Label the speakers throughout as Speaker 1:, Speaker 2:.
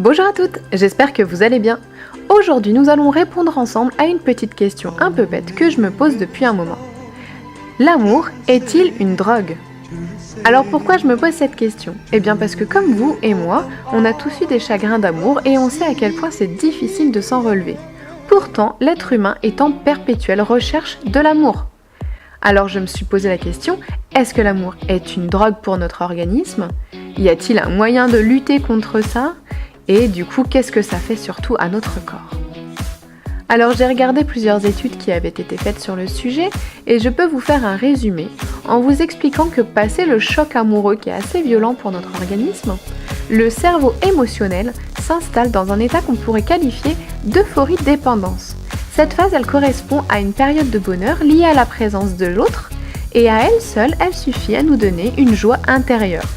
Speaker 1: Bonjour à toutes, j'espère que vous allez bien. Aujourd'hui, nous allons répondre ensemble à une petite question un peu bête que je me pose depuis un moment. L'amour est-il une drogue ? Alors pourquoi je me pose cette question ? Eh bien parce que comme vous et moi, on a tous eu des chagrins d'amour et on sait à quel point c'est difficile de s'en relever. Pourtant, l'être humain est en perpétuelle recherche de l'amour. Alors je me suis posé la question, est-ce que l'amour est une drogue pour notre organisme ? Y a-t-il un moyen de lutter contre ça ? Et du coup, qu'est-ce que ça fait surtout à notre corps ? Alors j'ai regardé plusieurs études qui avaient été faites sur le sujet et je peux vous faire un résumé en vous expliquant que passé le choc amoureux qui est assez violent pour notre organisme, le cerveau émotionnel s'installe dans un état qu'on pourrait qualifier d'euphorie dépendance. Cette phase, elle correspond à une période de bonheur liée à la présence de l'autre et à elle seule, elle suffit à nous donner une joie intérieure.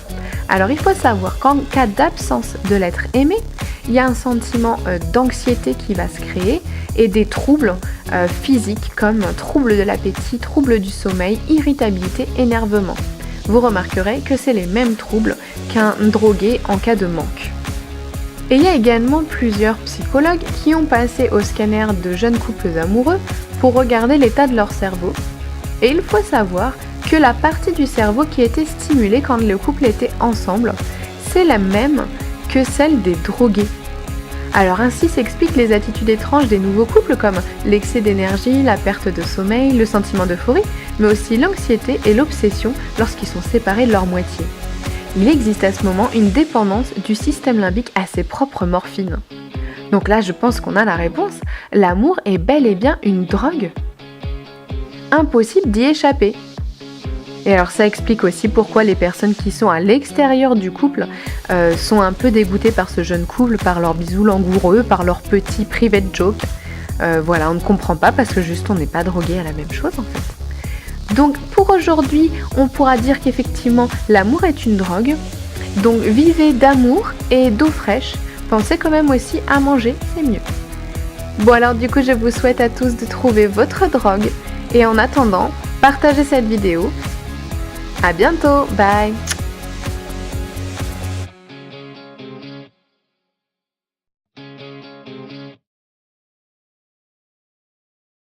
Speaker 1: Alors il faut savoir qu'en cas d'absence de l'être aimé, il y a un sentiment d'anxiété qui va se créer et des troubles physiques comme troubles de l'appétit, troubles du sommeil, irritabilité, énervement. Vous remarquerez que c'est les mêmes troubles qu'un drogué en cas de manque. Et il y a également plusieurs psychologues qui ont passé au scanner de jeunes couples amoureux pour regarder l'état de leur cerveau. Et il faut savoir que la partie du cerveau qui était stimulée quand le couple était ensemble, c'est la même que celle des drogués. Alors ainsi s'expliquent les attitudes étranges des nouveaux couples comme l'excès d'énergie, la perte de sommeil, le sentiment d'euphorie, mais aussi l'anxiété et l'obsession lorsqu'ils sont séparés de leur moitié. Il existe à ce moment une dépendance du système limbique à ses propres morphines. Donc là je pense qu'on a la réponse, l'amour est bel et bien une drogue. Impossible d'y échapper. Et alors ça explique aussi pourquoi les personnes qui sont à l'extérieur du couple sont un peu dégoûtées par ce jeune couple, par leurs bisous langoureux, par leurs petits private jokes. Voilà, on ne comprend pas parce que juste on n'est pas drogué à la même chose en fait. Donc pour aujourd'hui, on pourra dire qu'effectivement l'amour est une drogue. Donc vivez d'amour et d'eau fraîche. Pensez quand même aussi à manger, c'est mieux. Bon alors du coup je vous souhaite à tous de trouver votre drogue. Et en attendant, partagez cette vidéo. À bientôt, bye!